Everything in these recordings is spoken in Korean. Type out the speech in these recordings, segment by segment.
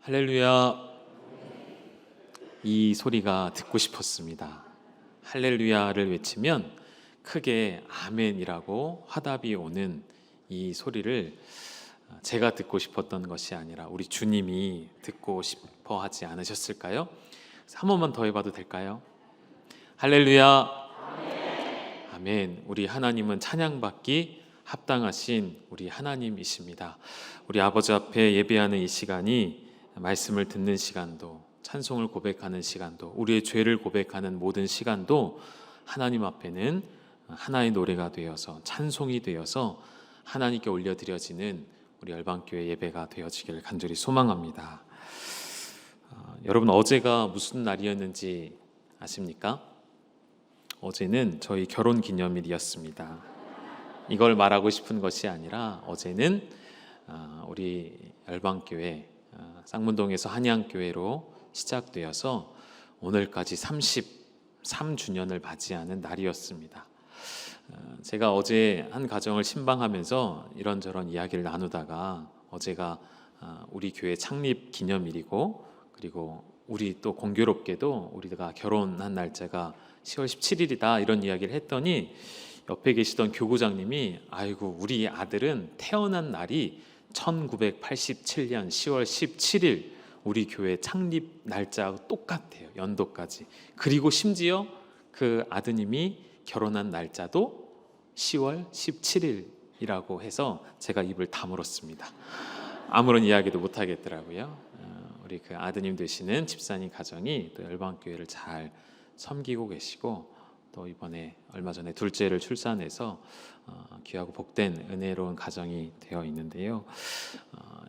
할렐루야. 이 소리가 듣고 싶었습니다. 할렐루야를 외치면 크게 아멘이라고 화답이 오는 이 소리를 제가 듣고 싶었던 것이 아니라 우리 주님이 듣고 싶어 하지 않으셨을까요? 한 번만 더 해봐도 될까요? 할렐루야. 아멘. 우리 하나님은 찬양받기 합당하신 우리 하나님이십니다. 우리 아버지 앞에 예배하는 이 시간이 말씀을 듣는 시간도, 찬송을 고백하는 시간도, 우리의 죄를 고백하는 모든 시간도 하나님 앞에는 하나의 노래가 되어서, 찬송이 되어서 하나님께 올려드려지는 우리 열방교회 예배가 되어지기를 간절히 소망합니다. 여러분, 어제가 무슨 날이었는지 아십니까? 어제는 저희 결혼 기념일이었습니다. 이걸 말하고 싶은 것이 아니라 어제는 우리 열방교회 쌍문동에서 한양교회로 시작되어서 오늘까지 33주년을 맞이하는 날이었습니다. 제가 어제 한 가정을 신방하면서 이런저런 이야기를 나누다가 어제가 우리 교회 창립 기념일이고, 그리고 우리 또 공교롭게도 우리가 결혼한 날짜가 10월 17일이다 이런 이야기를 했더니 옆에 계시던 교구장님이 아이고, 우리 아들은 태어난 날이 1987년 10월 17일 우리 교회 창립 날짜하고 똑같아요. 연도까지. 그리고 심지어 그 아드님이 결혼한 날짜도 10월 17일이라고 해서 제가 입을 다물었습니다. 아무런 이야기도 못 하겠더라고요. 우리 그 아드님 되시는 집사님 가정이 또 열방교회를 잘 섬기고 계시고, 또 이번에 얼마 전에 둘째를 출산해서 귀하고 복된 은혜로운 가정이 되어 있는데요.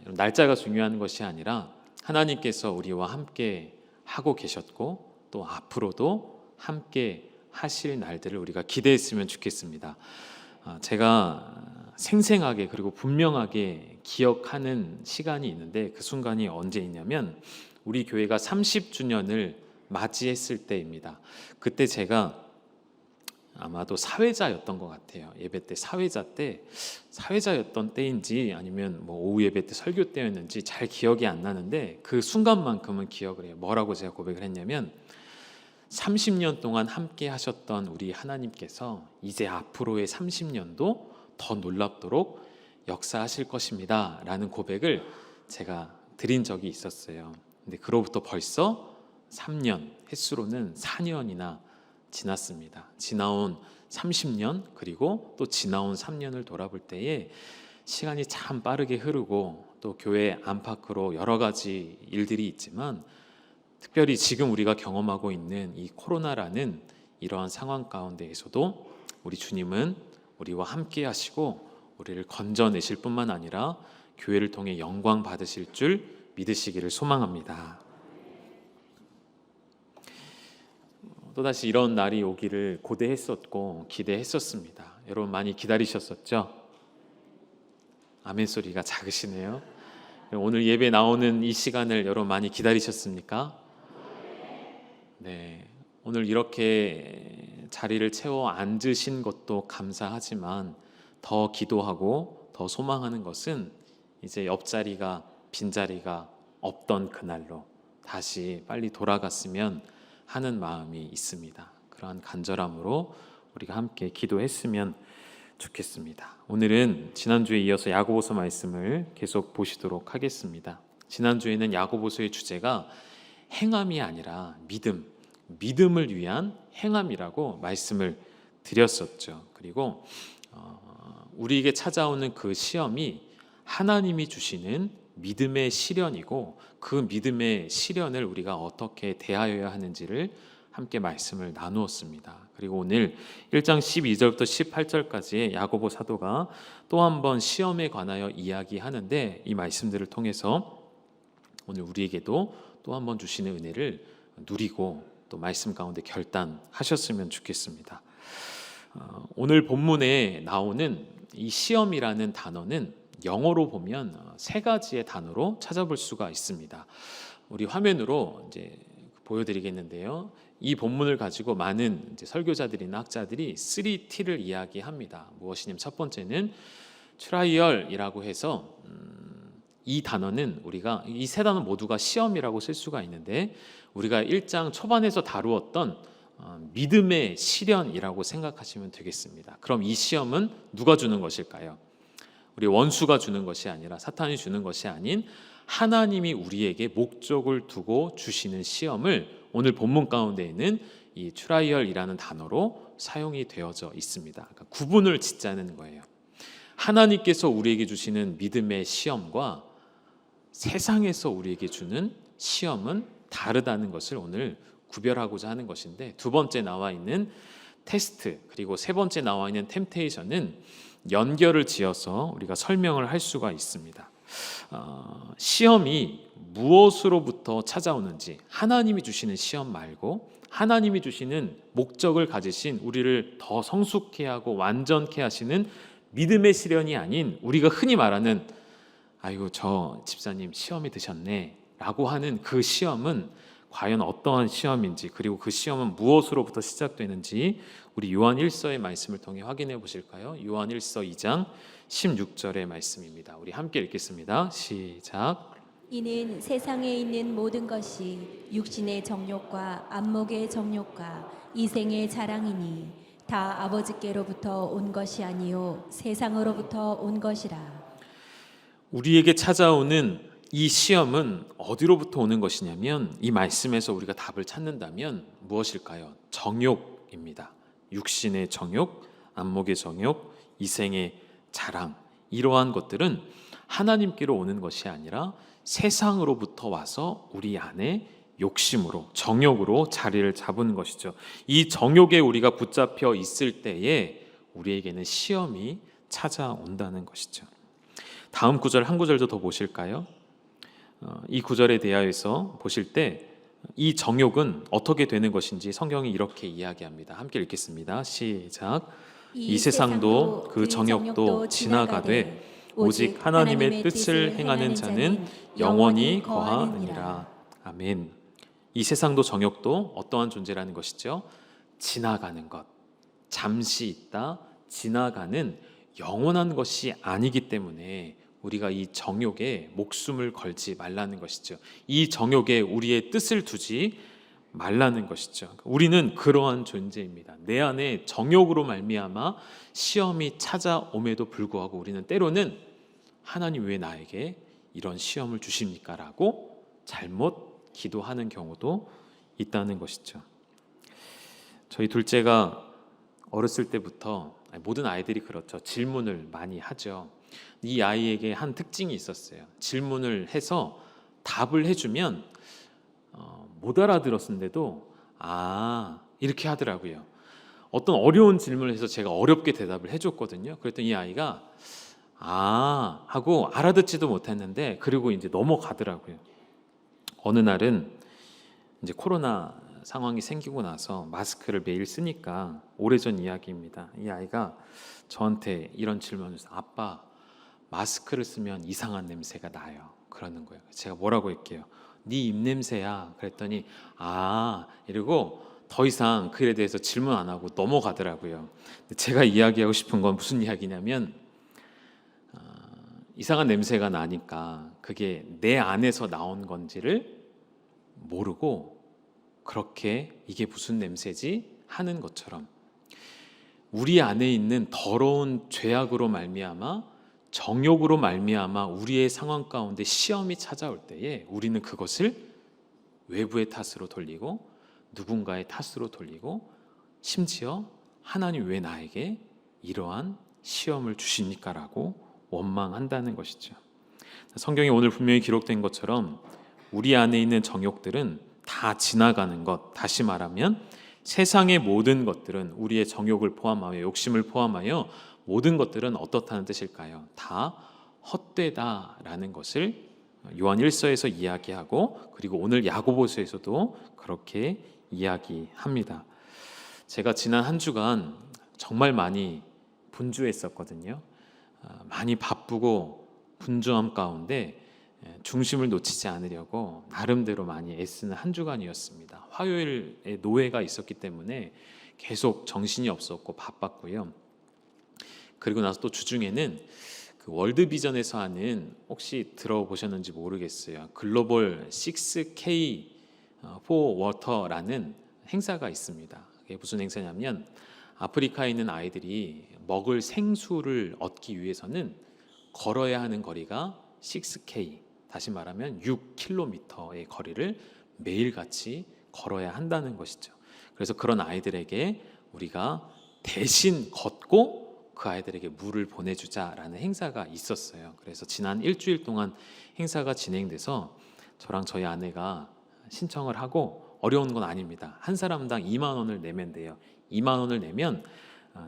날짜가 중요한 것이 아니라 하나님께서 우리와 함께 하고 계셨고 또 앞으로도 함께 하실 날들을 우리가 기대했으면 좋겠습니다. 제가 생생하게 그리고 분명하게 기억하는 시간이 있는데, 그 순간이 언제 있냐면 우리 교회가 30주년을 맞이했을 때입니다. 그때 제가 아마도 사회자였던 것 같아요. 예배 때 사회자였던 때인지 아니면 뭐 오후 예배 때 설교 때였는지 잘 기억이 안 나는데, 그 순간만큼은 기억을 해요. 뭐라고 제가 고백을 했냐면 30년 동안 함께 하셨던 우리 하나님께서 이제 앞으로의 30년도 더 놀랍도록 역사하실 것입니다 라는 고백을 제가 드린 적이 있었어요. 근데 그로부터 벌써 3년, 횟수로는 4년이나 지났습니다. 지나온 30년 그리고 또 지나온 3년을 돌아볼 때에 시간이 참 빠르게 흐르고, 또 교회 안팎으로 여러 가지 일들이 있지만 특별히 지금 우리가 경험하고 있는 이 코로나라는 이러한 상황 가운데에서도 우리 주님은 우리와 함께 하시고 우리를 건져내실 뿐만 아니라 교회를 통해 영광 받으실 줄 믿으시기를 소망합니다. 또다시 이런 날이 오기를 고대했었고 기대했었습니다. 여러분 많이 기다리셨었죠? 아멘 소리가 작으시네요. 오늘 예배 나오는 이 시간을 여러분 많이 기다리셨습니까? 네, 오늘 이렇게 자리를 채워 앉으신 것도 감사하지만 더 기도하고 더 소망하는 것은 이제 옆자리가, 빈자리가 없던 그날로 다시 빨리 돌아갔으면 하는 마음이 있습니다. 그러한 간절함으로 우리가 함께 기도했으면 좋겠습니다. 오늘은 지난주에 이어서 야고보서 말씀을 계속 보시도록 하겠습니다. 지난주에는 야고보서의 주제가 행함이 아니라 믿음을 위한 행함이라고 말씀을 드렸었죠. 그리고 우리에게 찾아오는 그 시험이 하나님이 주시는 믿음의 시련이고, 그 믿음의 시련을 우리가 어떻게 대하여야 하는지를 함께 말씀을 나누었습니다. 그리고 오늘 1장 12절부터 18절까지의 야고보 사도가 또 한 번 시험에 관하여 이야기하는데, 이 말씀들을 통해서 오늘 우리에게도 또 한 번 주시는 은혜를 누리고 또 말씀 가운데 결단하셨으면 좋겠습니다. 오늘 본문에 나오는 이 시험이라는 단어는 영어로 보면 세 가지의 단어로 찾아볼 수가 있습니다. 우리 화면으로 이제 보여드리겠는데요. 이 본문을 가지고 많은 이제 설교자들이나 학자들이 3T를 이야기합니다. 무엇이냐면 첫 번째는 트라이얼이라고 해서 이 단어는 우리가 이 세 단어 모두가 시험이라고 쓸 수가 있는데 우리가 1장 초반에서 다루었던 믿음의 시련이라고 생각하시면 되겠습니다. 그럼 이 시험은 누가 주는 것일까요? 우리 원수가 주는 것이 아니라 사탄이 주는 것이 아닌 하나님이 우리에게 목적을 두고 주시는 시험을 오늘 본문 가운데 있는 이 트라이얼이라는 단어로 사용이 되어져 있습니다. 그러니까 구분을 짓자는 거예요. 하나님께서 우리에게 주시는 믿음의 시험과 세상에서 우리에게 주는 시험은 다르다는 것을 오늘 구별하고자 하는 것인데, 두 번째 나와 있는 테스트 그리고 세 번째 나와 있는 템테이션은 연결을 지어서 우리가 설명을 할 수가 있습니다. 시험이 무엇으로부터 찾아오는지, 하나님이 주시는 시험 말고 하나님이 주시는 목적을 가지신 우리를 더 성숙케 하고 완전케 하시는 믿음의 시련이 아닌 우리가 흔히 말하는 아이고 저 집사님 시험이 드셨네 라고 하는 그 시험은 과연 어떠한 시험인지, 그리고 그 시험은 무엇으로부터 시작되는지 우리 요한 1서의 말씀을 통해 확인해 보실까요? 요한 1서 2장 16절의 말씀입니다. 우리 함께 읽겠습니다. 시작. 이는 세상에 있는 모든 것이 육신의 정욕과 안목의 정욕과 이생의 자랑이니 다 아버지께로부터 온 것이 아니요 세상으로부터 온 것이라. 우리에게 찾아오는 이 시험은 어디로부터 오는 것이냐면, 이 말씀에서 우리가 답을 찾는다면 무엇일까요? 정욕입니다. 육신의 정욕, 안목의 정욕, 이생의 자랑, 이러한 것들은 하나님께로 오는 것이 아니라 세상으로부터 와서 우리 안에 욕심으로, 정욕으로 자리를 잡은 것이죠. 이 정욕에 우리가 붙잡혀 있을 때에 우리에게는 시험이 찾아온다는 것이죠. 다음 구절 한 구절도 더 보실까요? 이 구절에 대하여서 보실 때 이 정욕은 어떻게 되는 것인지 성경이 이렇게 이야기합니다. 함께 읽겠습니다. 시작. 이 세상도 그 정욕도 지나가되 오직 하나님의 뜻을 행하는 자는 영원히 거하느니라. 아멘. 이 세상도 정욕도 어떠한 존재라는 것이죠? 지나가는 것, 잠시 있다 지나가는 영원한 것이 아니기 때문에 우리가 이 정욕에 목숨을 걸지 말라는 것이죠. 이 정욕에 우리의 뜻을 두지 말라는 것이죠. 우리는 그러한 존재입니다. 내 안에 정욕으로 말미암아 시험이 찾아옴에도 불구하고 우리는 때로는 하나님 왜 나에게 이런 시험을 주십니까? 라고 잘못 기도하는 경우도 있다는 것이죠. 저희 둘째가 어렸을 때부터, 모든 아이들이 그렇죠, 질문을 많이 하죠. 이 아이에게 한 특징이 있었어요. 질문을 해서 답을 해주면 못 알아들었는데도 이렇게 하더라고요. 어떤 어려운 질문을 해서 제가 어렵게 대답을 해줬거든요. 그랬더니 이 아이가 하고 알아듣지도 못했는데 그리고 이제 넘어가더라고요. 어느 날은 이제 코로나 상황이 생기고 나서 마스크를 매일 쓰니까, 오래전 이야기입니다. 이 아이가 저한테 이런 질문을 해서 아빠 마스크를 쓰면 이상한 냄새가 나요 그러는 거예요. 제가 뭐라고 할게요? 네 입냄새야. 그랬더니 이러고 더 이상 그 일에 대해서 질문 안 하고 넘어가더라고요. 제가 이야기하고 싶은 건 무슨 이야기냐면, 이상한 냄새가 나니까 그게 내 안에서 나온 건지를 모르고 그렇게 이게 무슨 냄새지 하는 것처럼, 우리 안에 있는 더러운 죄악으로 말미암아, 정욕으로 말미암아 우리의 상황 가운데 시험이 찾아올 때에 우리는 그것을 외부의 탓으로 돌리고 누군가의 탓으로 돌리고, 심지어 하나님 왜 나에게 이러한 시험을 주십니까? 라고 원망한다는 것이죠. 성경에 오늘 분명히 기록된 것처럼 우리 안에 있는 정욕들은 다 지나가는 것, 다시 말하면 세상의 모든 것들은, 우리의 정욕을 포함하여 욕심을 포함하여 모든 것들은 어떻다는 뜻일까요? 다 헛되다라는 것을 요한 1서에서 이야기하고, 그리고 오늘 야고보서에서도 그렇게 이야기합니다. 제가 지난 한 주간 정말 많이 분주했었거든요. 많이 바쁘고 분주함 가운데 중심을 놓치지 않으려고 나름대로 많이 애쓰는 한 주간이었습니다. 화요일에 노회가 있었기 때문에 계속 정신이 없었고 바빴고요. 그리고 나서 또 주중에는 그 월드비전에서 하는, 혹시 들어보셨는지 모르겠어요. 글로벌 6K for Water라는 행사가 있습니다. 그게 무슨 행사냐면 아프리카에 있는 아이들이 먹을 생수를 얻기 위해서는 걸어야 하는 거리가 6K, 다시 말하면 6km의 거리를 매일같이 걸어야 한다는 것이죠. 그래서 그런 아이들에게 우리가 대신 걷고 그 아이들에게 물을 보내주자라는 행사가 있었어요. 그래서 지난 일주일 동안 행사가 진행돼서 저랑 저희 아내가 신청을 하고, 어려운 건 아닙니다. 한 사람당 2만 원을 내면 돼요. 2만 원을 내면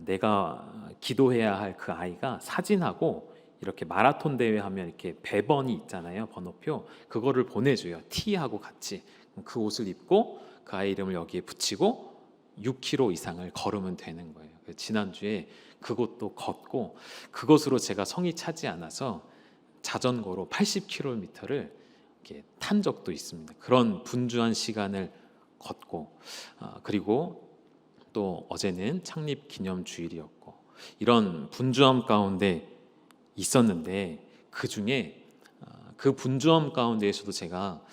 내가 기도해야 할 그 아이가 사진하고, 이렇게 마라톤 대회 하면 이렇게 배번이 있잖아요, 번호표, 그거를 보내줘요. 티하고 같이. 그 옷을 입고 그 아이 이름을 여기에 붙이고 6km 이상을 걸으면 되는 거예요. 지난주에 그것도 걷고, 그것으로 제가 성이 차지 않아서 자전거로 80km를 이렇게 탄 적도 있습니다. 그런 분주한 시간을 걷고, 그리고 또 어제는 창립 기념 주일이었고, 이런 분주함 가운데 있었는데, 그 중에 그 분주함 가운데에서도 제가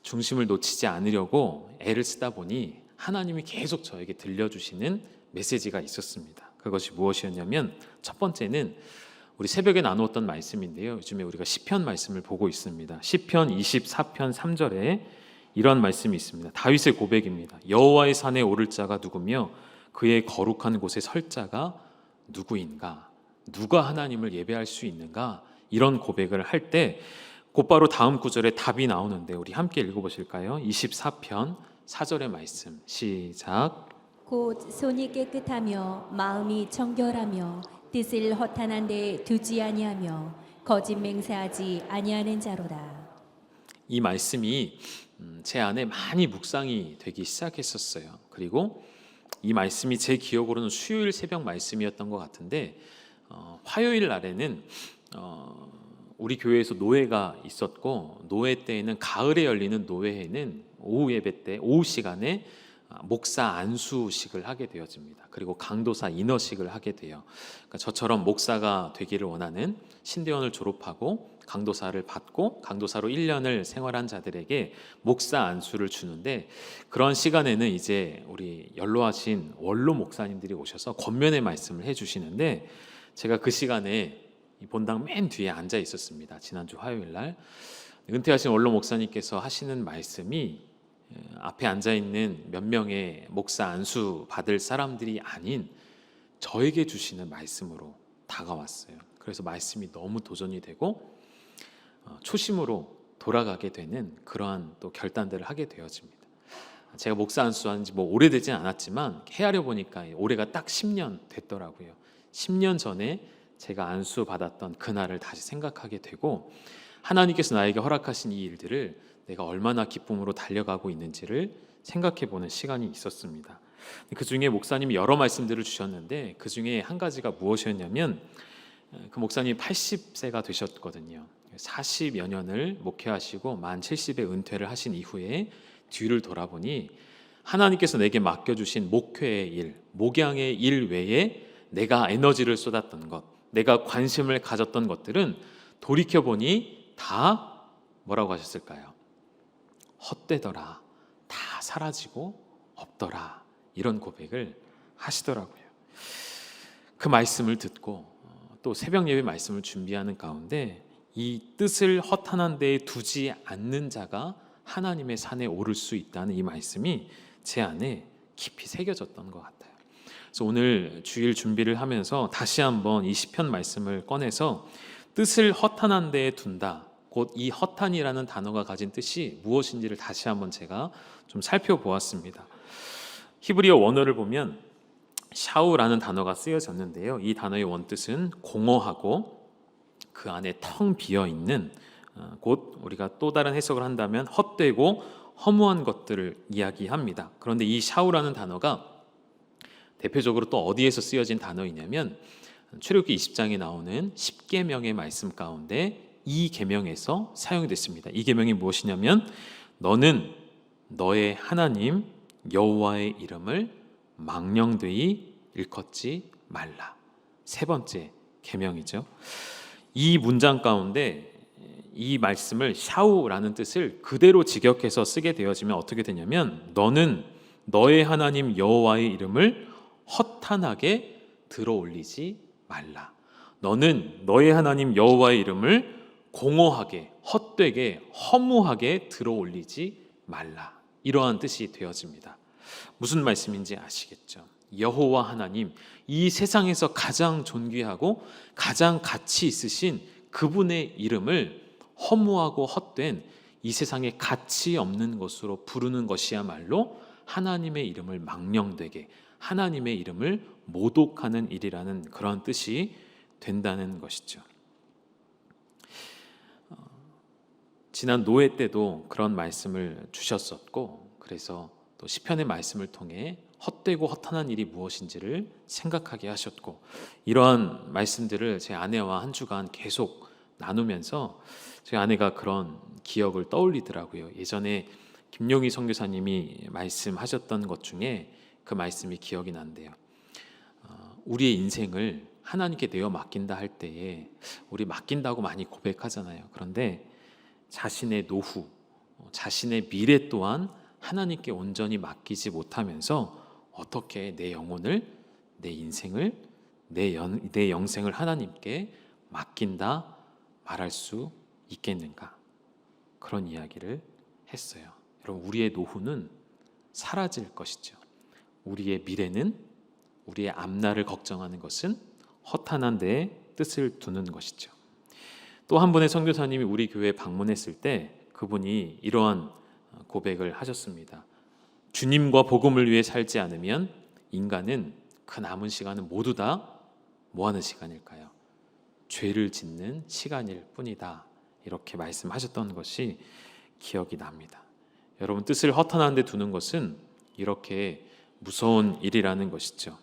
중심을 놓치지 않으려고 애를 쓰다 보니 하나님이 계속 저에게 들려주시는 메시지가 있었습니다. 그것이 무엇이었냐면, 첫 번째는 우리 새벽에 나누었던 말씀인데요, 요즘에 우리가 시편 말씀을 보고 있습니다. 시편 24편 3절에 이런 말씀이 있습니다. 다윗의 고백입니다. 여호와의 산에 오를 자가 누구며 그의 거룩한 곳에 설 자가 누구인가? 누가 하나님을 예배할 수 있는가? 이런 고백을 할 때 곧바로 다음 구절에 답이 나오는데, 우리 함께 읽어보실까요? 24편 4절의 말씀, 시작. 곧 손이 깨끗하며 마음이 정결하며 뜻을 허탄한 데 두지 아니하며 거짓 맹세하지 아니하는 자로다. 이 말씀이 제 안에 많이 묵상이 되기 시작했었어요. 그리고 이 말씀이 제 기억으로는 수요일 새벽 말씀이었던 것 같은데, 화요일 날에는 우리 교회에서 노회가 있었고, 노회 때에는, 가을에 열리는 노회에는 오후 예배 때 오후 시간에 목사 안수식을 하게 되어집니다. 그리고 강도사 인허식을 하게 돼요. 그러니까 저처럼 목사가 되기를 원하는, 신대원을 졸업하고 강도사를 받고 강도사로 1년을 생활한 자들에게 목사 안수를 주는데, 그런 시간에는 이제 우리 연로하신 원로 목사님들이 오셔서 권면의 말씀을 해주시는데, 제가 그 시간에 본당 맨 뒤에 앉아 있었습니다. 지난주 화요일 날 은퇴하신 원로 목사님께서 하시는 말씀이 앞에 앉아 있는 몇 명의 목사 안수 받을 사람들이 아닌 저에게 주시는 말씀으로 다가왔어요. 그래서 말씀이 너무 도전이 되고 초심으로 돌아가게 되는 그러한 또 결단들을 하게 되어집니다. 제가 목사 안수한 지 뭐 오래되진 않았지만 헤아려 보니까 올해가 딱 10년 됐더라고요. 10년 전에 제가 안수 받았던 그날을 다시 생각하게 되고, 하나님께서 나에게 허락하신 이 일들을 내가 얼마나 기쁨으로 달려가고 있는지를 생각해 보는 시간이 있었습니다. 그 중에 목사님이 여러 말씀들을 주셨는데, 그 중에 한 가지가 무엇이었냐면, 그 목사님이 80세가 되셨거든요. 40여 년을 목회하시고 만 70에 은퇴를 하신 이후에 뒤를 돌아보니 하나님께서 내게 맡겨주신 목회의 일, 목양의 일 외에 내가 에너지를 쏟았던 것, 내가 관심을 가졌던 것들은 돌이켜보니 다 뭐라고 하셨을까요? 헛되더라, 다 사라지고 없더라, 이런 고백을 하시더라고요. 그 말씀을 듣고 또 새벽 예배 말씀을 준비하는 가운데, 이 뜻을 허탄한 데에 두지 않는 자가 하나님의 산에 오를 수 있다는 이 말씀이 제 안에 깊이 새겨졌던 것 같아요. 그래서 오늘 주일 준비를 하면서 다시 한번 이 시편 말씀을 꺼내서 뜻을 허탄한 데에 둔다, 곧 이 허탄이라는 단어가 가진 뜻이 무엇인지를 다시 한번 제가 좀 살펴보았습니다. 히브리어 원어를 보면 샤우라는 단어가 쓰여졌는데요, 이 단어의 원뜻은 공허하고 그 안에 텅 비어 있는, 곧 우리가 또 다른 해석을 한다면 헛되고 허무한 것들을 이야기합니다. 그런데 이 샤우라는 단어가 대표적으로 또 어디에서 쓰여진 단어이냐면, 출애굽기 20장에 나오는 10계명의 말씀 가운데 이 계명에서 사용이 됐습니다. 이 계명이 무엇이냐면, 너는 너의 하나님 여호와의 이름을 망령되이 일컫지 말라. 세 번째 계명이죠. 이 문장 가운데 이 말씀을 샤우라는 뜻을 그대로 직역해서 쓰게 되어지면 어떻게 되냐면 너는 너의 하나님 여호와의 이름을 허탄하게 들어올리지 말라. 너는 너의 하나님 여호와의 이름을 공허하게, 헛되게, 허무하게 들어올리지 말라. 이러한 뜻이 되어집니다. 무슨 말씀인지 아시겠죠? 여호와 하나님, 이 세상에서 가장 존귀하고 가장 가치 있으신 그분의 이름을 허무하고 헛된 이 세상에 가치 없는 것으로 부르는 것이야말로 하나님의 이름을 망령되게, 하나님의 이름을 모독하는 일이라는 그런 뜻이 된다는 것이죠. 지난 노회 때도 그런 말씀을 주셨었고, 그래서 또 시편의 말씀을 통해 헛되고 허탄한 일이 무엇인지를 생각하게 하셨고, 이러한 말씀들을 제 아내와 한 주간 계속 나누면서 제 아내가 그런 기억을 떠올리더라고요. 예전에 김용희 선교사님이 말씀하셨던 것 중에 그 말씀이 기억이 난대요. 우리의 인생을 하나님께 내어 맡긴다 할 때에 우리 맡긴다고 많이 고백하잖아요. 그런데 자신의 노후, 자신의 미래 또한 하나님께 온전히 맡기지 못하면서 어떻게 내 영혼을, 내 인생을, 내 영생을 하나님께 맡긴다 말할 수 있겠는가? 그런 이야기를 했어요. 여러분, 우리의 노후는 사라질 것이죠. 우리의 미래는, 우리의 앞날을 걱정하는 것은 허탄한 데에 뜻을 두는 것이죠. 또 한 분의 선교사님이 우리 교회에 방문했을 때 그분이 이러한 고백을 하셨습니다. 주님과 복음을 위해 살지 않으면 인간은 그 남은 시간은 모두 다 뭐 하는 시간일까요? 죄를 짓는 시간일 뿐이다. 이렇게 말씀하셨던 것이 기억이 납니다. 여러분, 뜻을 허탄한 데 두는 것은 이렇게 무서운 일이라는 것이죠.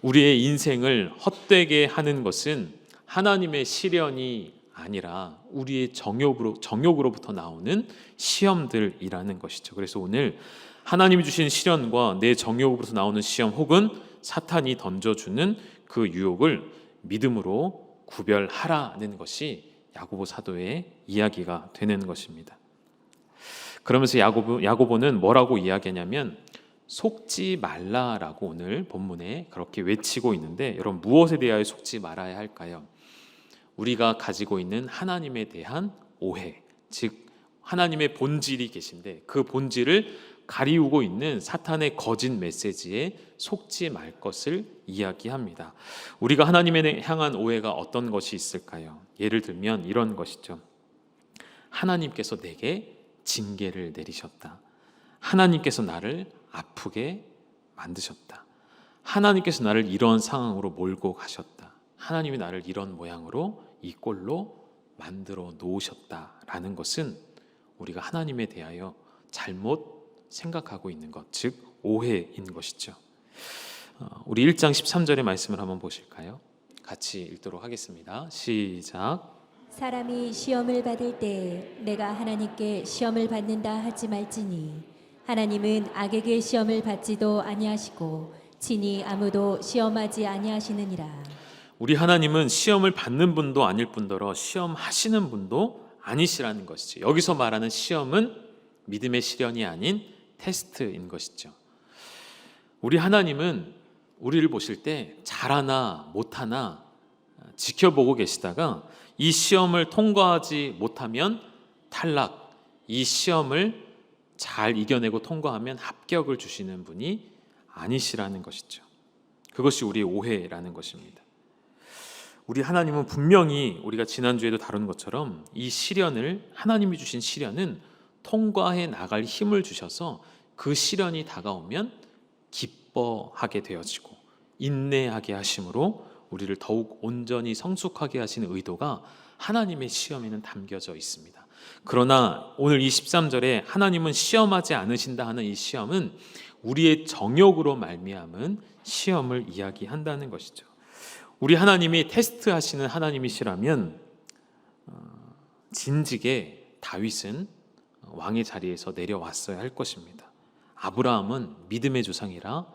우리의 인생을 헛되게 하는 것은 하나님의 시련이 아니라 우리의 정욕으로부터 나오는 시험들이라는 것이죠. 그래서 오늘 하나님이 주신 시련과 내 정욕으로부터 나오는 시험, 혹은 사탄이 던져주는 그 유혹을 믿음으로 구별하라는 것이 야고보 사도의 이야기가 되는 것입니다. 그러면서 야고보는 뭐라고 이야기하냐면 속지 말라라고 오늘 본문에 그렇게 외치고 있는데, 여러분, 무엇에 대하여 속지 말아야 할까요? 우리가 가지고 있는 하나님에 대한 오해, 즉 하나님의 본질이 계신데 그 본질을 가리우고 있는 사탄의 거짓 메시지에 속지 말 것을 이야기합니다. 우리가 하나님에 향한 오해가 어떤 것이 있을까요? 예를 들면 이런 것이죠. 하나님께서 내게 징계를 내리셨다. 하나님께서 나를 아프게 만드셨다. 하나님께서 나를 이런 상황으로 몰고 가셨다. 하나님이 나를 이런 모양으로 이 꼴로 만들어 놓으셨다라는 것은 우리가 하나님에 대하여 잘못 생각하고 있는 것, 즉 오해인 것이죠. 우리 1장 13절의 말씀을 한번 보실까요? 같이 읽도록 하겠습니다. 시작. 사람이 시험을 받을 때 내가 하나님께 시험을 받는다 하지 말지니 하나님은 악에게 시험을 받지도 아니하시고 친히 아무도 시험하지 아니하시느니라. 우리 하나님은 시험을 받는 분도 아닐 뿐더러 시험하시는 분도 아니시라는 것이죠. 여기서 말하는 시험은 믿음의 시련이 아닌 테스트인 것이죠. 우리 하나님은 우리를 보실 때 잘하나 못하나 지켜보고 계시다가 이 시험을 통과하지 못하면 탈락, 이 시험을 잘 이겨내고 통과하면 합격을 주시는 분이 아니시라는 것이죠. 그것이 우리의 오해라는 것입니다. 우리 하나님은 분명히 우리가 지난주에도 다룬 것처럼 이 시련을, 하나님이 주신 시련은 통과해 나갈 힘을 주셔서 그 시련이 다가오면 기뻐하게 되어지고 인내하게 하심으로 우리를 더욱 온전히 성숙하게 하시는 의도가 하나님의 시험에는 담겨져 있습니다. 그러나 오늘 23절에 하나님은 시험하지 않으신다 하는 이 시험은 우리의 정욕으로 말미암은 시험을 이야기한다는 것이죠. 우리 하나님이 테스트하시는 하나님이시라면 진즉에 다윗은 왕의 자리에서 내려왔어야 할 것입니다. 아브라함은 믿음의 조상이라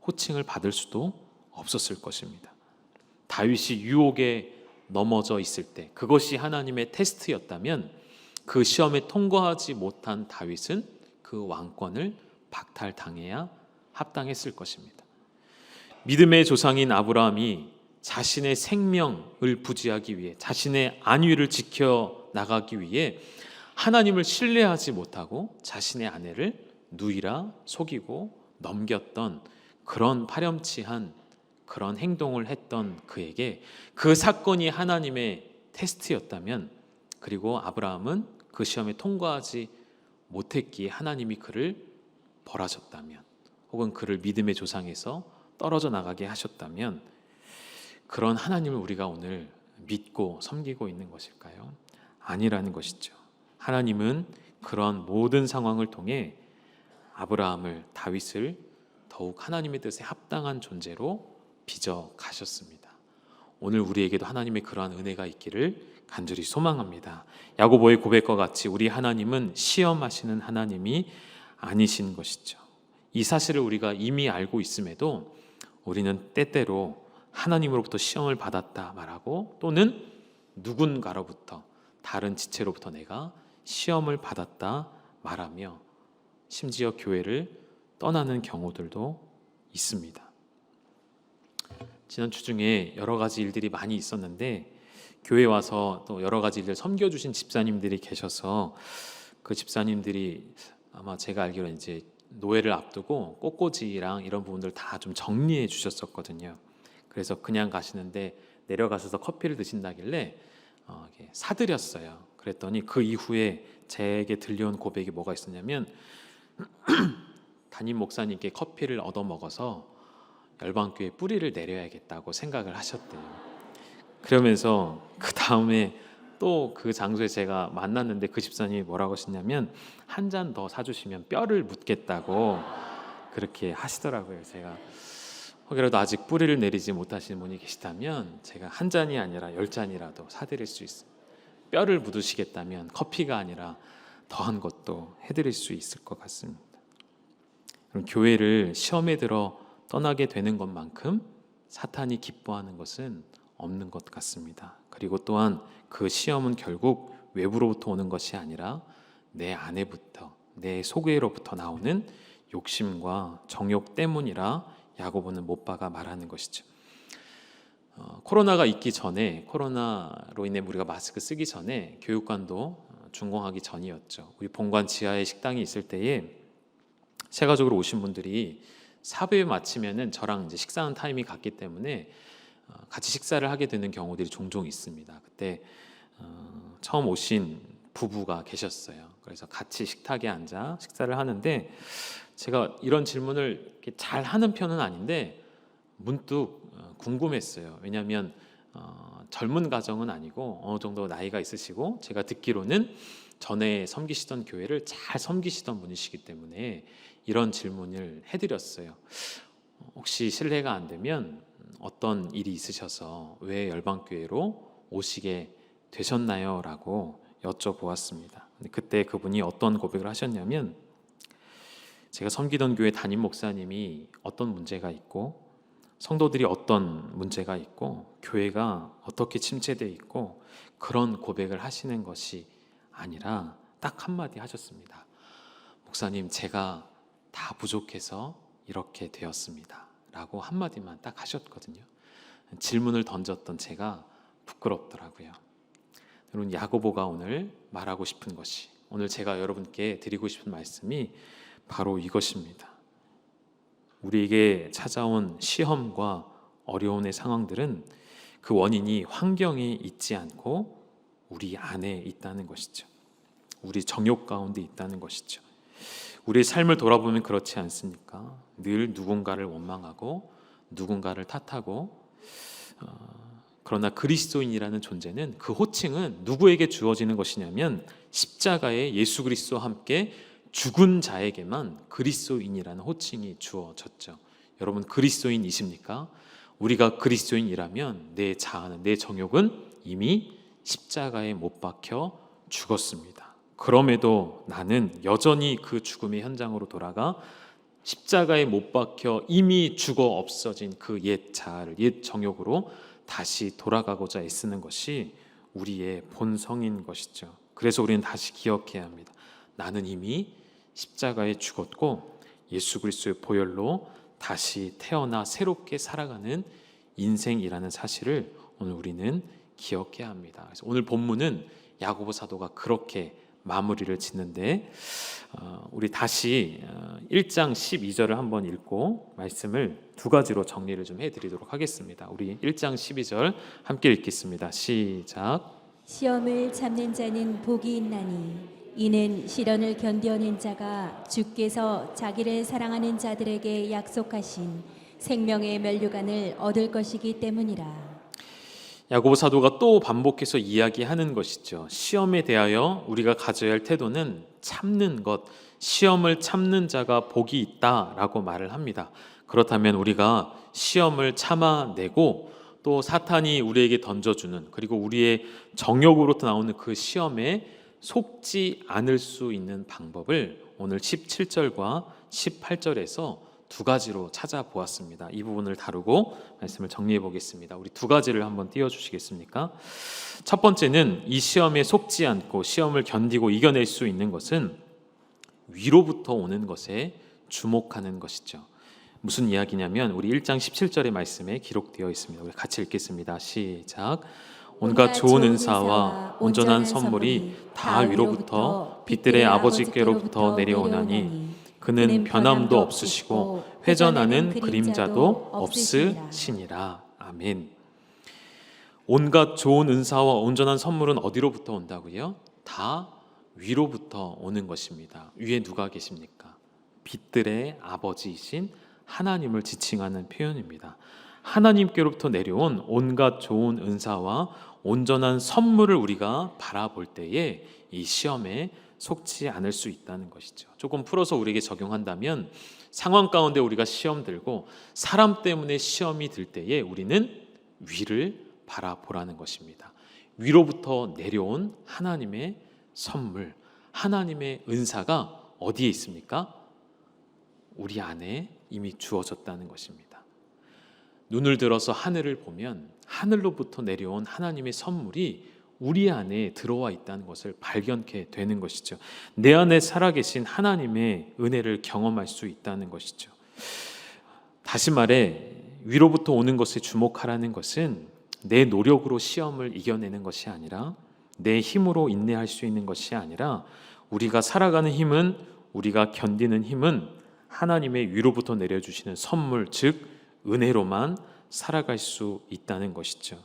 호칭을 받을 수도 없었을 것입니다. 다윗이 유혹에 넘어져 있을 때, 그것이 하나님의 테스트였다면 그 시험에 통과하지 못한 다윗은 그 왕권을 박탈당해야 합당했을 것입니다. 믿음의 조상인 아브라함이 자신의 생명을 부지하기 위해, 자신의 안위를 지켜나가기 위해 하나님을 신뢰하지 못하고 자신의 아내를 누이라 속이고 넘겼던 그런 파렴치한 그런 행동을 했던 그에게 그 사건이 하나님의 테스트였다면, 그리고 아브라함은 그 시험에 통과하지 못했기에 하나님이 그를 벌하셨다면, 혹은 그를 믿음의 조상에서 떨어져 나가게 하셨다면, 그런 하나님을 우리가 오늘 믿고 섬기고 있는 것일까요? 아니라는 것이죠. 하나님은 그런 모든 상황을 통해 아브라함을, 다윗을 더욱 하나님의 뜻에 합당한 존재로 빚어 가셨습니다. 오늘 우리에게도 하나님의 그러한 은혜가 있기를 간절히 소망합니다. 야고보의 고백과 같이 우리 하나님은 시험하시는 하나님이 아니신 것이죠. 이 사실을 우리가 이미 알고 있음에도 우리는 때때로 하나님으로부터 시험을 받았다 말하고, 또는 누군가로부터, 다른 지체로부터 내가 시험을 받았다 말하며 심지어 교회를 떠나는 경우들도 있습니다. 지난 주 중에 여러 가지 일들이 많이 있었는데, 교회 와서 또 여러 가지 일들 섬겨주신 집사님들이 계셔서 그 집사님들이 아마 제가 알기로는 이제 노예를 앞두고 꽃꽂이랑 이런 부분들 다 좀 정리해 주셨었거든요. 그래서 그냥 가시는데 내려가셔서 커피를 드신다길래 사드렸어요. 그랬더니 그 이후에 제게 들려온 고백이 뭐가 있었냐면 담임 목사님께 커피를 얻어 먹어서 열방교회 뿌리를 내려야겠다고 생각을 하셨대요. 그러면서 그 다음에 또 그 장소에 제가 만났는데 그 집사님이 뭐라고 하셨냐면 한 잔 더 사주시면 뼈를 묻겠다고 그렇게 하시더라고요. 제가 혹여라도 아직 뿌리를 내리지 못하시는 분이 계시다면 제가 한 잔이 아니라 10잔이라도 사드릴 수 있습니다. 뼈를 묻으시겠다면 커피가 아니라 더한 것도 해드릴 수 있을 것 같습니다. 그럼 교회를 시험에 들어 떠나게 되는 것만큼 사탄이 기뻐하는 것은 없는 것 같습니다. 그리고 또한 그 시험은 결국 외부로부터 오는 것이 아니라 내 안에부터, 내 속에로부터 나오는 욕심과 정욕 때문이라 야고보는 못 박아 말하는 것이죠. 코로나가 있기 전에, 코로나로 인해 우리가 마스크 쓰기 전에 교육관도 준공하기 전이었죠. 우리 본관 지하에 식당이 있을 때에 새 가족으로 오신 분들이 사배 마치면은 저랑 이제 식사하는 타임이 같기 때문에 같이 식사를 하게 되는 경우들이 종종 있습니다. 그때 처음 오신 부부가 계셨어요. 그래서 같이 식탁에 앉아 식사를 하는데 제가 이런 질문을 이렇게 잘 하는 편은 아닌데 문득 궁금했어요. 왜냐하면 젊은 가정은 아니고 어느 정도 나이가 있으시고 제가 듣기로는 전에 섬기시던 교회를 잘 섬기시던 분이시기 때문에 이런 질문을 해드렸어요. 혹시 실례가 안 되면 어떤 일이 있으셔서 왜 열방교회로 오시게 되셨나요? 라고 여쭤보았습니다. 그때 그분이 어떤 고백을 하셨냐면 제가 섬기던 교회 담임 목사님이 어떤 문제가 있고 성도들이 어떤 문제가 있고 교회가 어떻게 침체되어 있고 그런 고백을 하시는 것이 아니라 딱 한마디 하셨습니다. 목사님, 제가 다 부족해서 이렇게 되었습니다 라고 한마디만 딱 하셨거든요. 질문을 던졌던 제가 부끄럽더라고요. 여러분, 야고보가 오늘 말하고 싶은 것이, 오늘 제가 여러분께 드리고 싶은 말씀이 바로 이것입니다. 우리에게 찾아온 시험과 어려움의 상황들은 그 원인이 환경에 있지 않고 우리 안에 있다는 것이죠. 우리 정욕 가운데 있다는 것이죠. 우리의 삶을 돌아보면 그렇지 않습니까? 늘 누군가를 원망하고 누군가를 탓하고 그러나 그리스도인이라는 존재는, 그 호칭은 누구에게 주어지는 것이냐면 십자가에 예수 그리스도와 함께 죽은 자에게만 그리스도인이라는 호칭이 주어졌죠. 여러분, 그리스도인이십니까? 우리가 그리스도인이라면 내 자아는, 내 정욕은 이미 십자가에 못 박혀 죽었습니다. 그럼에도 나는 여전히 그 죽음의 현장으로 돌아가 십자가에 못 박혀 이미 죽어 없어진 그 옛 자아를, 옛 정욕으로 다시 돌아가고자 애쓰는 것이 우리의 본성인 것이죠. 그래서 우리는 다시 기억해야 합니다. 나는 이미 십자가에 죽었고 예수 그리스도의 보혈로 다시 태어나 새롭게 살아가는 인생이라는 사실을 오늘 우리는 기억해야 합니다. 그래서 오늘 본문은 야고보 사도가 그렇게 마무리를 짓는데 우리 다시 1장 12절을 한번 읽고 말씀을 두 가지로 정리를 좀 해드리도록 하겠습니다. 우리 1장 12절 함께 읽겠습니다. 시작. 시험을 참는 자는 복이 있나니 이는 시련을 견뎌낸 자가 주께서 자기를 사랑하는 자들에게 약속하신 생명의 면류관을 얻을 것이기 때문이라. 야고보 사도가 또 반복해서 이야기하는 것이죠. 시험에 대하여 우리가 가져야 할 태도는 참는 것, 시험을 참는 자가 복이 있다라고 말을 합니다. 그렇다면 우리가 시험을 참아내고 또 사탄이 우리에게 던져주는, 그리고 우리의 정욕으로부터 나오는 그 시험에 속지 않을 수 있는 방법을 오늘 17절과 18절에서 두 가지로 찾아보았습니다. 이 부분을 다루고 말씀을 정리해 보겠습니다. 우리 두 가지를 한번 띄워주시겠습니까? 첫 번째는 이 시험에 속지 않고 시험을 견디고 이겨낼 수 있는 것은 위로부터 오는 것에 주목하는 것이죠. 무슨 이야기냐면 우리 1장 17절의 말씀에 기록되어 있습니다. 우리 같이 읽겠습니다. 시작. 온갖 좋은 은사와 온전한 선물이 다 위로부터 빛들의 아버지께로부터 내려오나니 그는 변함도 없으시고 회전하는 그림자도 없으시니라. 아멘. 온갖 좋은 은사와 온전한 선물은 어디로부터 온다고요? 다 위로부터 오는 것입니다. 위에 누가 계십니까? 빛들의 아버지이신 하나님을 지칭하는 표현입니다. 하나님께로부터 내려온 온갖 좋은 은사와 온전한 선물을 우리가 바라볼 때에 이 시험에 속지 않을 수 있다는 것이죠. 조금 풀어서 우리에게 적용한다면 상황 가운데 우리가 시험 들고 사람 때문에 시험이 들 때에 우리는 위를 바라보라는 것입니다. 위로부터 내려온 하나님의 선물, 하나님의 은사가 어디에 있습니까? 우리 안에 이미 주어졌다는 것입니다. 눈을 들어서 하늘을 보면 하늘로부터 내려온 하나님의 선물이 우리 안에 들어와 있다는 것을 발견케 되는 것이죠. 내 안에 살아계신 하나님의 은혜를 경험할 수 있다는 것이죠. 다시 말해 위로부터 오는 것에 주목하라는 것은 내 노력으로 시험을 이겨내는 것이 아니라 내 힘으로 인내할 수 있는 것이 아니라 우리가 살아가는 힘은, 우리가 견디는 힘은 하나님의 위로부터 내려주시는 선물, 즉 은혜로만 살아갈 수 있다는 것이죠.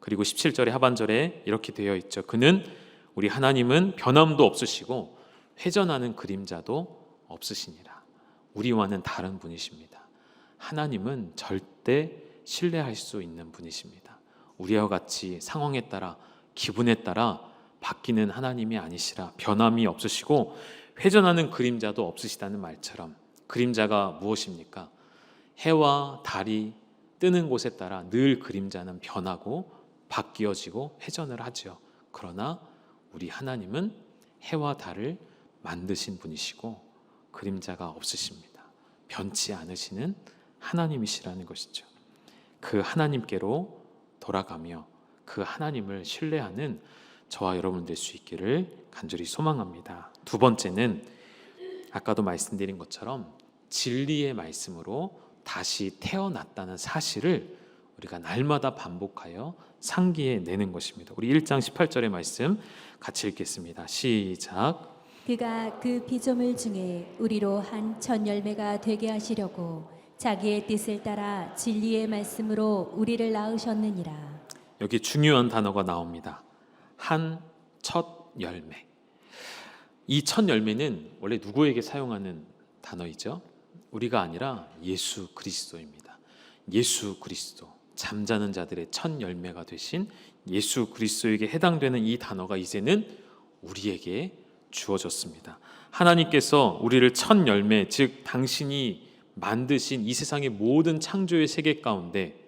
그리고 17절의 하반절에 이렇게 되어 있죠. 그는, 우리 하나님은 변함도 없으시고 회전하는 그림자도 없으시니라. 우리와는 다른 분이십니다. 하나님은 절대 신뢰할 수 있는 분이십니다. 우리와 같이 상황에 따라, 기분에 따라 바뀌는 하나님이 아니시라. 변함이 없으시고 회전하는 그림자도 없으시다는 말처럼, 그림자가 무엇입니까? 해와 달이 뜨는 곳에 따라 늘 그림자는 변하고 바뀌어지고 회전을 하죠. 그러나 우리 하나님은 해와 달을 만드신 분이시고 그림자가 없으십니다. 변치 않으시는 하나님이시라는 것이죠. 그 하나님께로 돌아가며 그 하나님을 신뢰하는 저와 여러분 될 수 있기를 간절히 소망합니다. 두 번째는 아까도 말씀드린 것처럼 진리의 말씀으로 다시 태어났다는 사실을 우리가 날마다 반복하여 상기해 내는 것입니다. 우리 1장 18절의 말씀 같이 읽겠습니다. 시작. 그가 그 피조물 중에 우리로 한 첫 열매가 되게 하시려고 자기의 뜻을 따라 진리의 말씀으로 우리를 낳으셨느니라. 여기 중요한 단어가 나옵니다. 한 첫 열매. 이 첫 열매는 원래 누구에게 사용하는 단어이죠? 우리가 아니라 예수 그리스도입니다. 예수 그리스도, 잠자는 자들의 첫 열매가 되신 예수 그리스도에게 해당되는 이 단어가 이제는 우리에게 주어졌습니다. 하나님께서 우리를 첫 열매, 즉 당신이 만드신 이 세상의 모든 창조의 세계 가운데,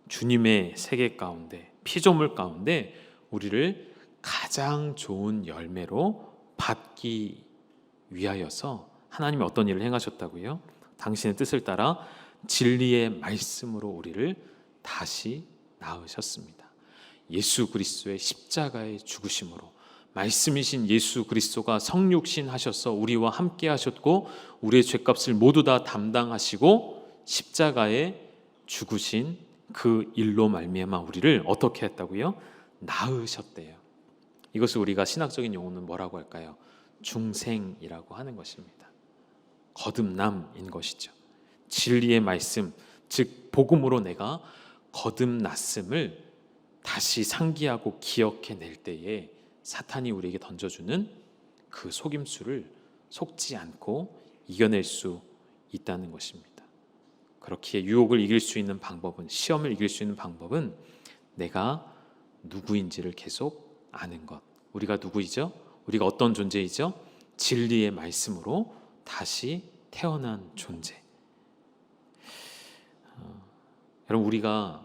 주님의 세계 가운데, 피조물 가운데 우리를 가장 좋은 열매로 받기 위하여서 하나님이 어떤 일을 행하셨다고요? 당신의 뜻을 따라 진리의 말씀으로 우리를 다시 낳으셨습니다. 예수 그리스도의 십자가의 죽으심으로 말씀이신 예수 그리스도가 성육신 하셔서 우리와 함께 하셨고 우리의 죄값을 모두 다 담당하시고 십자가에 죽으신 그 일로 말미암아 우리를 어떻게 했다고요? 낳으셨대요. 이것을 우리가 신학적인 용어는 뭐라고 할까요? 중생이라고 하는 것입니다. 거듭남인 것이죠. 진리의 말씀, 즉 복음으로 내가 거듭났음을 다시 상기하고 기억해낼 때에 사탄이 우리에게 던져주는 그 속임수를 속지 않고 이겨낼 수 있다는 것입니다. 그렇기에 유혹을 이길 수 있는 방법은, 시험을 이길 수 있는 방법은 내가 누구인지를 계속 아는 것. 우리가 누구이죠? 우리가 어떤 존재이죠? 진리의 말씀으로 다시 태어난 존재. 여러분, 우리가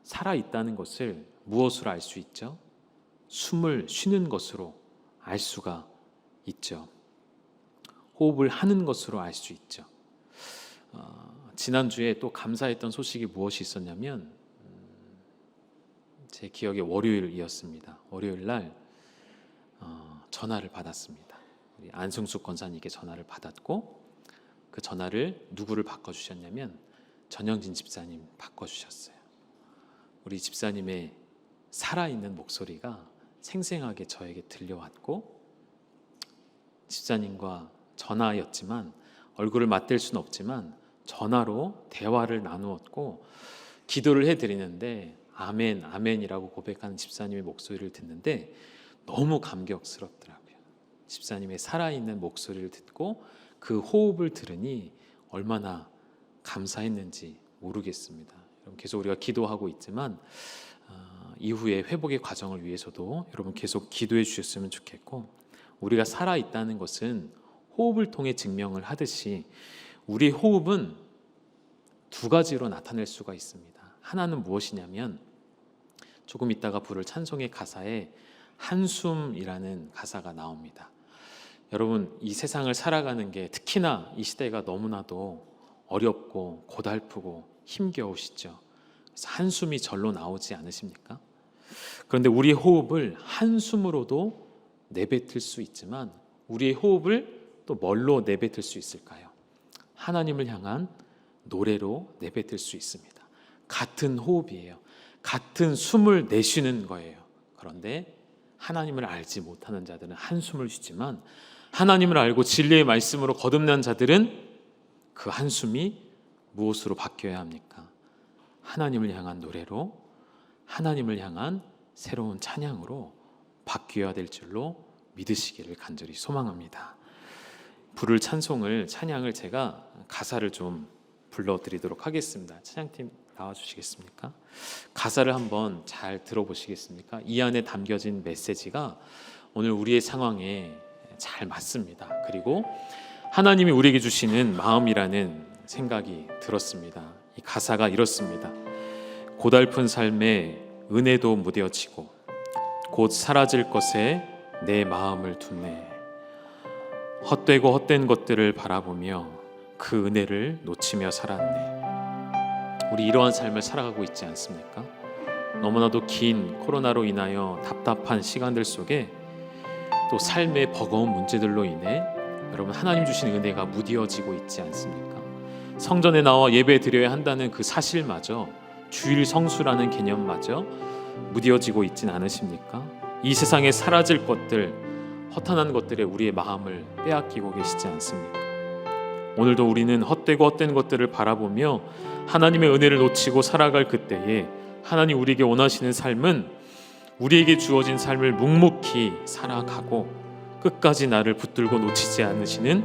살아있다는 것을 무엇으로 알 수 있죠? 숨을 쉬는 것으로 알 수가 있죠. 호흡을 하는 것으로 알 수 있죠. 지난주에 또 감사했던 소식이 무엇이 있었냐면 제 기억에 월요일이었습니다. 월요일 날 전화를 받았습니다. 우리 안승숙 권사님께 전화를 받았고 그 전화를 누구를 바꿔주셨냐면 전영진 집사님 바꿔주셨어요. 우리 집사님의 살아있는 목소리가 생생하게 저에게 들려왔고 집사님과 전화였지만 얼굴을 맞댈 수는 없지만 전화로 대화를 나누었고 기도를 해드리는데 아멘, 아멘이라고 고백하는 집사님의 목소리를 듣는데 너무 감격스럽더라고요. 집사님의 살아있는 목소리를 듣고 그 호흡을 들으니 얼마나 감사했는지 모르겠습니다. 여러분, 계속 우리가 기도하고 있지만 이후에 회복의 과정을 위해서도 여러분 계속 기도해 주셨으면 좋겠고, 우리가 살아있다는 것은 호흡을 통해 증명을 하듯이 우리의 호흡은 두 가지로 나타낼 수가 있습니다. 하나는 무엇이냐면 조금 있다가 부를 찬송의 가사에 한숨이라는 가사가 나옵니다. 여러분, 이 세상을 살아가는 게 특히나 이 시대가 너무나도 어렵고 고달프고 힘겨우시죠. 그래서 한숨이 절로 나오지 않으십니까? 그런데 우리의 호흡을 한숨으로도 내뱉을 수 있지만 우리의 호흡을 또 뭘로 내뱉을 수 있을까요? 하나님을 향한 노래로 내뱉을 수 있습니다. 같은 호흡이에요. 같은 숨을 내쉬는 거예요. 그런데 하나님을 알지 못하는 자들은 한숨을 쉬지만 하나님을 알고 진리의 말씀으로 거듭난 자들은 그 한숨이 무엇으로 바뀌어야 합니까? 하나님을 향한 노래로, 하나님을 향한 새로운 찬양으로 바뀌어야 될 줄로 믿으시기를 간절히 소망합니다. 부를 찬송을, 찬양을 제가 가사를 좀 불러드리도록 하겠습니다. 찬양팀 나와주시겠습니까? 가사를 한번 잘 들어보시겠습니까? 이 안에 담겨진 메시지가 오늘 우리의 상황에 잘 맞습니다. 그리고 하나님이 우리에게 주시는 마음이라는 생각이 들었습니다. 이 가사가 이렇습니다. 고달픈 삶에 은혜도 무뎌지고 곧 사라질 것에 내 마음을 두네. 헛되고 헛된 것들을 바라보며 그 은혜를 놓치며 살았네. 우리 이러한 삶을 살아가고 있지 않습니까? 너무나도 긴 코로나로 인하여 답답한 시간들 속에 또 삶의 버거운 문제들로 인해 여러분, 하나님 주신 은혜가 무뎌지고 있지 않습니까? 성전에 나와 예배 드려야 한다는 그 사실마저, 주일 성수라는 개념마저 무뎌지고 있진 않으십니까? 이 세상에 사라질 것들, 허탄한 것들에 우리의 마음을 빼앗기고 계시지 않습니까? 오늘도 우리는 헛되고 헛된 것들을 바라보며 하나님의 은혜를 놓치고 살아갈 그때에 하나님 우리에게 원하시는 삶은 우리에게 주어진 삶을 묵묵히 살아가고 끝까지 나를 붙들고 놓치지 않으시는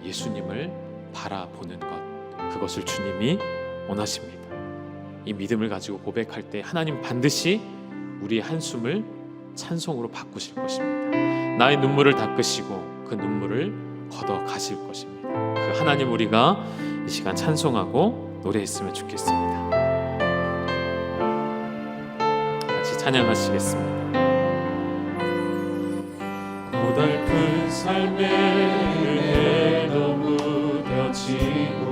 예수님을 바라보는 것, 그것을 주님이 원하십니다. 이 믿음을 가지고 고백할 때 하나님 반드시 우리의 한숨을 찬송으로 바꾸실 것입니다. 나의 눈물을 닦으시고 그 눈물을 걷어 가실 것입니다. 그 하나님 우리가 이 시간 찬송하고 노래했으면 좋겠습니다. 같이 찬양하시겠습니다. 고달픈 삶에 은혜도 무뎌지고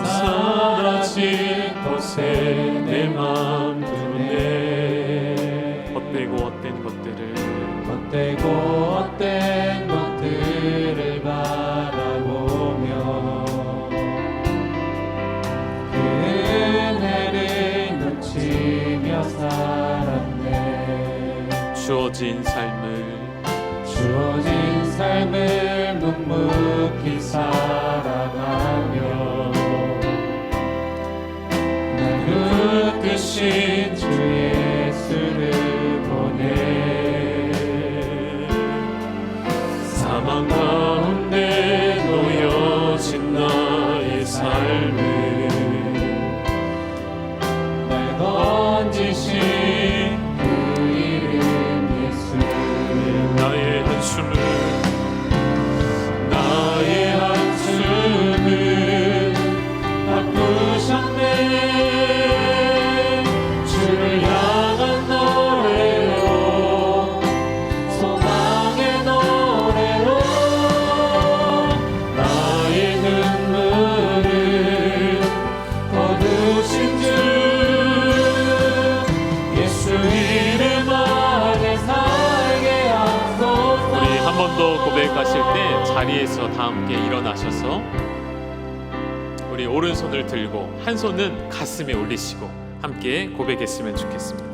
사라질 헛되고 헛된 것들을 바라보며 그 은혜를 놓치며 살았네. 주어진 삶을 묵묵히 살아가며 날 붙드신 주 예수를 보내 사망 가운데 놓여진 나의 삶을 날 건지신 그 이름 예수. 나의 한숨을 바꾸셨네. 주를 향한 노래로 소망의 노래로 나의 눈물을 거두신 주 예수 이름 안에 살게 하소서. 우리 한 번 더 고백하실 때 자리에서 다 함께 일어나셔서 우리 오른손을 들고 한 손은 가슴에 올리시고 함께 고백했으면 좋겠습니다.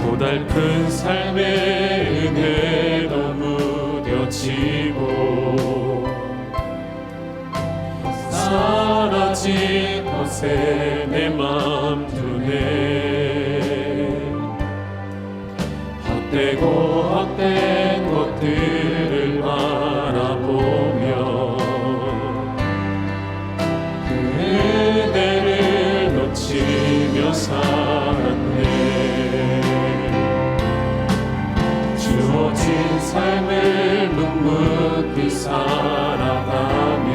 고달픈 삶의 은혜도 무뎌지고 사라진 것에 내 맘 두네. 헛되고 헛된 것들을 바라보며 그 은혜를 놓치며 살았네. 주어진 삶을 묵묵히 살아가며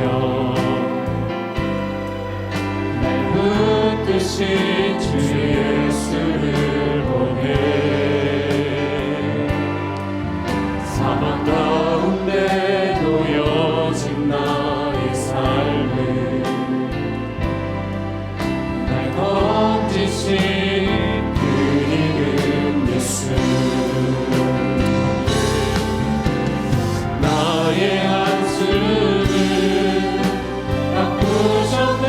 날 붙드신 주 예수를 보내 사망 가운데 놓여진 나의 삶을 날 건지신 그 이름 예수. 나의 한숨을 바꾸셨네.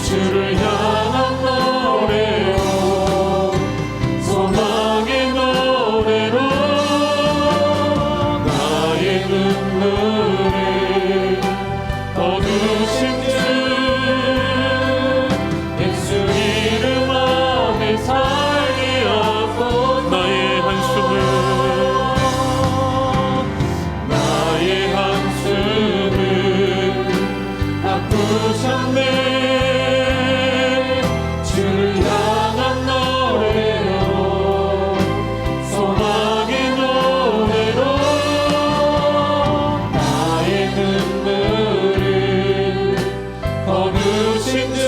주를 향한 노래로 소망의 노래로 나의 눈물을 거두신 주 예수 이름 안에 살게 하소서. 나의 한숨을 바꾸셨네. 주를 향한 노래로 소망의 노래로 나의 눈물을 거두신 주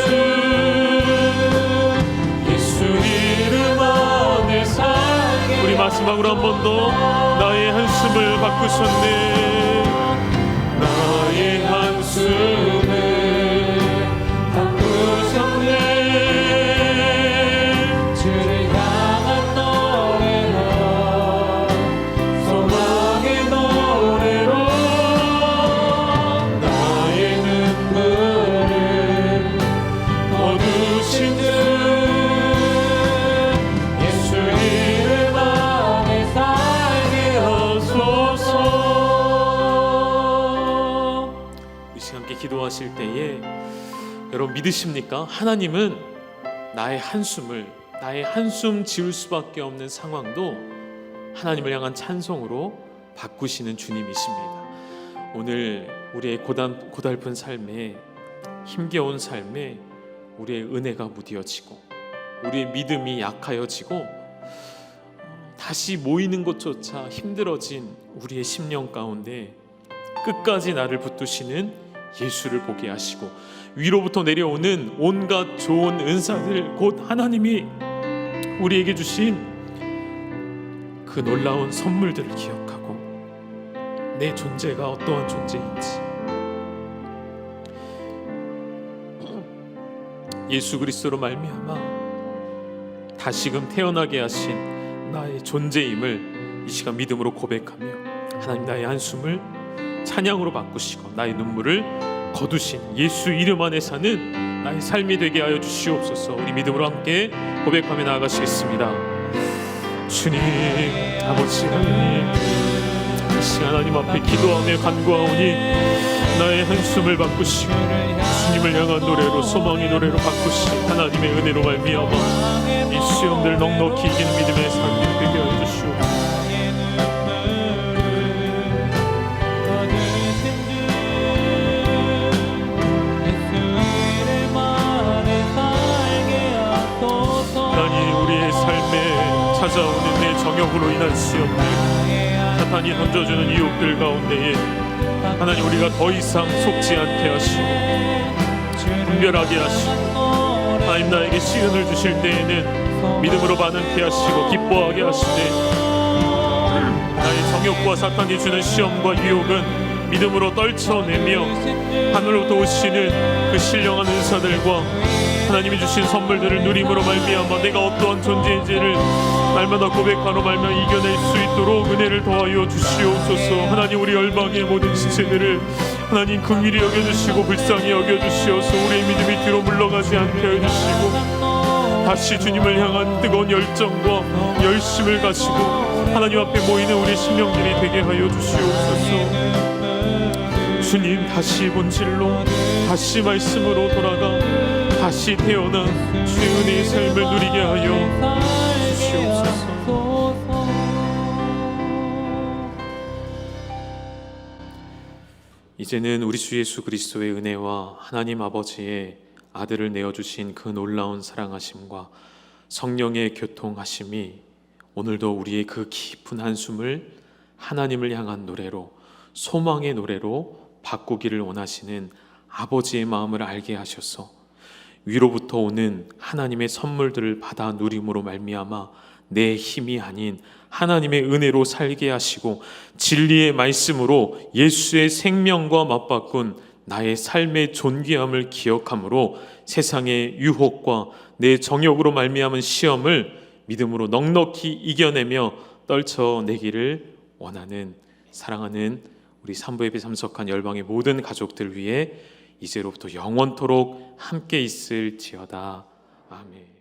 예수 이름 안에 살게. 우리 마지막으로 한 번 더 나의 한숨을 바꾸셨네. 나의 한숨을 바꾸셨네. 주를 향한 노래로 소망의 노래로 나의 눈물을 거두신 주 예수 이름 안에 살게 하소서. 이 시간 함께 기도하실 때에 여러분 믿으십니까? 하나님은 나의 한숨 지울 수밖에 없는 상황도 하나님을 향한 찬송으로 바꾸시는 주님이십니다. 오늘 우리의 고달픈 삶에, 힘겨운 삶에 우리의 은혜가 무뎌지고 우리의 믿음이 약하여지고 다시 모이는 것조차 힘들어진 우리의 심령 가운데 끝까지 나를 붙드시는 예수를 보게 하시고 위로부터 내려오는 온갖 좋은 은사들, 곧 하나님이 우리에게 주신 그 놀라운 선물들을 기억하고 내 존재가 어떠한 존재인지, 예수 그리스도로 말미암아 다시금 태어나게 하신 나의 존재임을 이 시간 믿음으로 고백하며 하나님 나의 한숨을 찬양으로 바꾸시고 나의 눈물을 거두신 예수 이름 안에 사는 나의 삶이 되게 하여 주시옵소서. 우리 믿음으로 함께 고백하며 나아가시겠습니다. 주님 아버지 하나님, 이 시간 하나님 앞에 기도하며 간구하오니 나의 한숨을 바꾸시고 주님을 향한 노래로 소망의 노래로 바꾸신 하나님의 은혜로 말미암아 이 시험들 넉넉히 이기는 믿음의 삶이 되게 하여 주시옵소서. 하나님 우리의 삶에 찾아오는 내 정욕으로 인한 시험들, 사탄이 던져주는 유혹들 가운데에 하나님 우리가 더 이상 속지 않게 하시고 분별하게 하시고 하나님 나에게 시련을 주실 때에는 믿음으로 반응케 하시고 기뻐하게 하시되 나의 정욕과 사탄이 주는 시험과 유혹은 믿음으로 떨쳐내며 하늘로부터 오시는 그 신령한 은사들과 하나님이 주신 선물들을 누림으로 말미암아 내가 어떠한 존재인지를 날마다 고백하러 말며 이겨낼 수 있도록 은혜를 더하여 주시옵소서. 하나님 우리 열방의 모든 지체들을 하나님 긍휼히 여겨주시고 불쌍히 여겨주시어서 우리의 믿음이 뒤로 물러가지 않게 해주시고 다시 주님을 향한 뜨거운 열정과 열심을 가지고 하나님 앞에 모이는 우리 심령들이 되게 하여 주시옵소서. 주님 다시 본질로 다시 말씀으로 돌아가 다시 태어나 주의 은혜의 삶을 누리게 하여 주시옵소서. 이제는 우리 주 예수 그리스도의 은혜와 하나님 아버지의 아들을 내어주신 그 놀라운 사랑하심과 성령의 교통하심이 오늘도 우리의 그 깊은 한숨을 하나님을 향한 노래로 소망의 노래로 바꾸기를 원하시는 아버지의 마음을 알게 하셔서 위로부터 오는 하나님의 선물들을 받아 누림으로 말미암아 내 힘이 아닌 하나님의 은혜로 살게 하시고 진리의 말씀으로 예수의 생명과 맞바꾼 나의 삶의 존귀함을 기억함으로 세상의 유혹과 내 정욕으로 말미암은 시험을 믿음으로 넉넉히 이겨내며 떨쳐내기를 원하는 사랑하는 우리 산부 예배 참석한 열방의 모든 가족들 위해 이제로부터 영원토록 함께 있을지어다. 아멘.